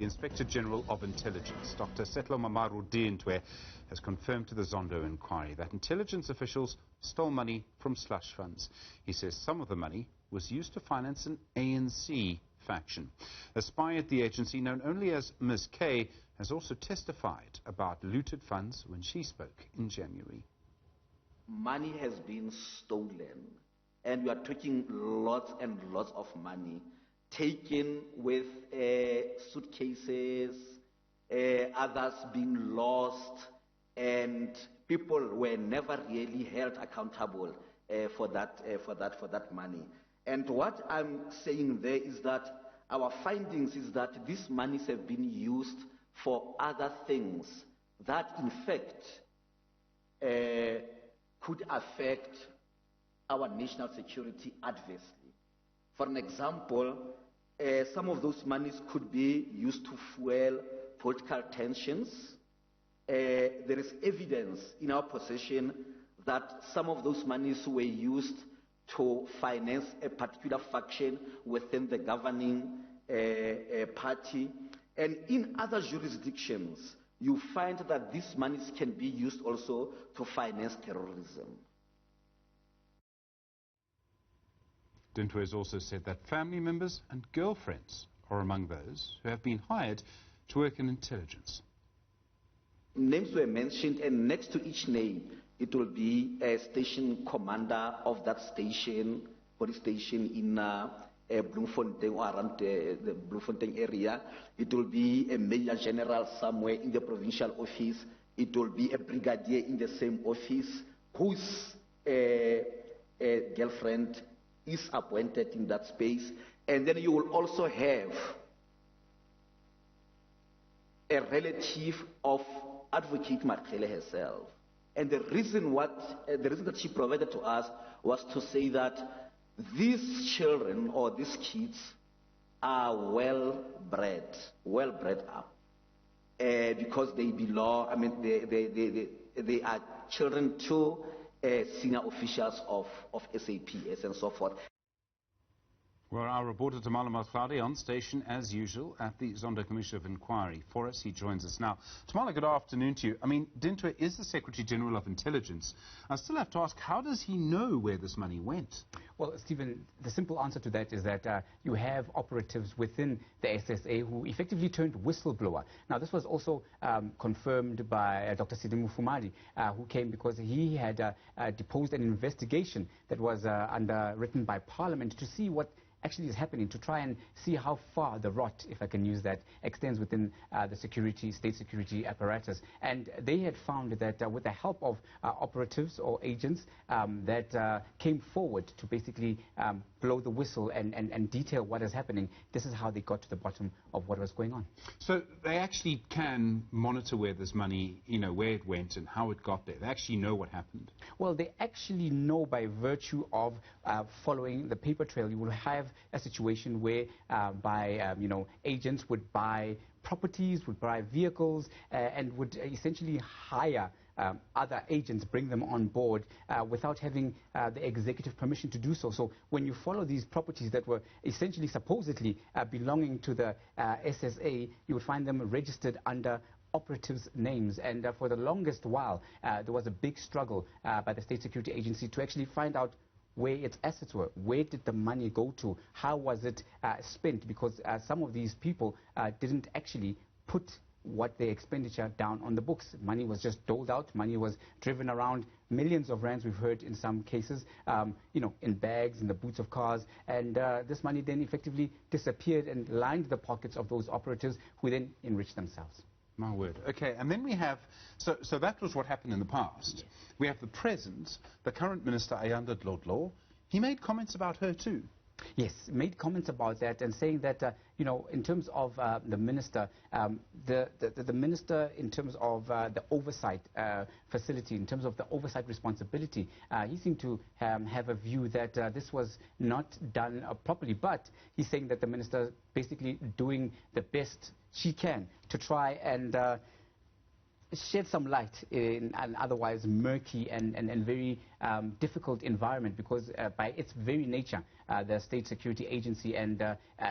The Inspector General of Intelligence, Dr. Setlo Mamaru Dintwe, has confirmed to the Zondo inquiry that intelligence officials stole money from slush funds. He says some of the money was used to finance an ANC faction. A spy at the agency, known only as Ms. K, has also testified about looted funds when she spoke in January. Money has been stolen, and we are talking lots and lots of money taken with suitcases, others being lost, and people were never really held accountable for that money. And what I'm saying there is that our findings is that these monies have been used for other things that in fact could affect our national security adversely. For an example, some of those monies could be used to fuel political tensions. There is evidence in our possession that some of those monies were used to finance a particular faction within the governing party. And in other jurisdictions, you find that these monies can be used also to finance terrorism. Dintwe has also said that family members and girlfriends are among those who have been hired to work in intelligence. Names were mentioned, and next to each name, it will be a station commander of that station, police station in Bloemfontein or around the Bloemfontein area. It will be a major general somewhere in the provincial office. It will be a brigadier in the same office whose girlfriend is appointed in that space. And then you will also have a relative of Advocate Markele herself. And the reason that she provided to us was to say that these children or these kids are well bred up, because they belong. I mean, they are children to senior officials of SAPS and so forth. Well, our reporter Tumaole Mohlaoli on station as usual at the Zondo Commission of Inquiry. For us, he joins us now. Tumaole, good afternoon to you. I mean, Dintwe is the Secretary General of Intelligence. I still have to ask, how does he know where this money went? Well, Stephen, the simple answer to that is that you have operatives within the SSA who effectively turned whistleblower. Now, this was also confirmed by Dr. Sidimu Fumari, who came because he had deposed an investigation that was underwritten by Parliament to see what actually is happening, to try and see how far the rot, if I can use that, extends within the state security apparatus. And they had found that with the help of operatives or agents that came forward to basically blow the whistle and detail what is happening, this is how they got to the bottom of what was going on. So they actually can monitor where this money, where it went and how it got there. They actually know what happened. Well, they actually know by virtue of following the paper trail. You will have a situation where agents would buy properties, would buy vehicles, and would essentially hire other agents, bring them on board without having the executive permission to do so. So when you follow these properties that were essentially supposedly belonging to the SSA, you would find them registered under operatives' names. And for the longest while, there was a big struggle by the State Security Agency to actually find out where its assets were, where did the money go to, how was it spent, because some of these people didn't actually put what their expenditure down on the books. Money was just doled out, money was driven around, millions of rands we've heard in some cases, in bags, in the boots of cars, and this money then effectively disappeared and lined the pockets of those operatives who then enriched themselves. My word. Okay, and then we have, so that was what happened in the past. Yes. We have the present, the current minister, Ayanda Dlodlo. He made comments about her too. Yes, made comments about that and saying that, in terms of the minister, the minister in terms of the oversight facility, in terms of the oversight responsibility, he seemed to have a view that this was not done properly. But he's saying that the minister basically doing the best she can to try and shed some light in an otherwise murky and very difficult environment, because by its very nature, the State Security Agency and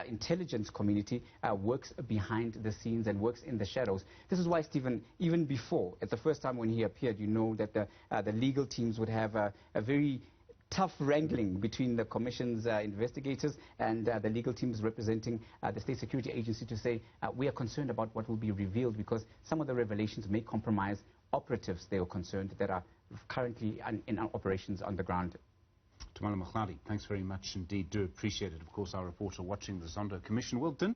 intelligence community works behind the scenes and works in the shadows. This is why, Stephen, even before, at the first time when he appeared, you know that the legal teams would have a very tough wrangling between the Commission's investigators and the legal teams representing the State Security Agency to say, we are concerned about what will be revealed because some of the revelations may compromise operatives they are concerned that are currently in our operations on the ground. Tumaole Mohlaoli, thanks very much indeed. Do appreciate it. Of course, our reporter watching the Zondo Commission. Well done.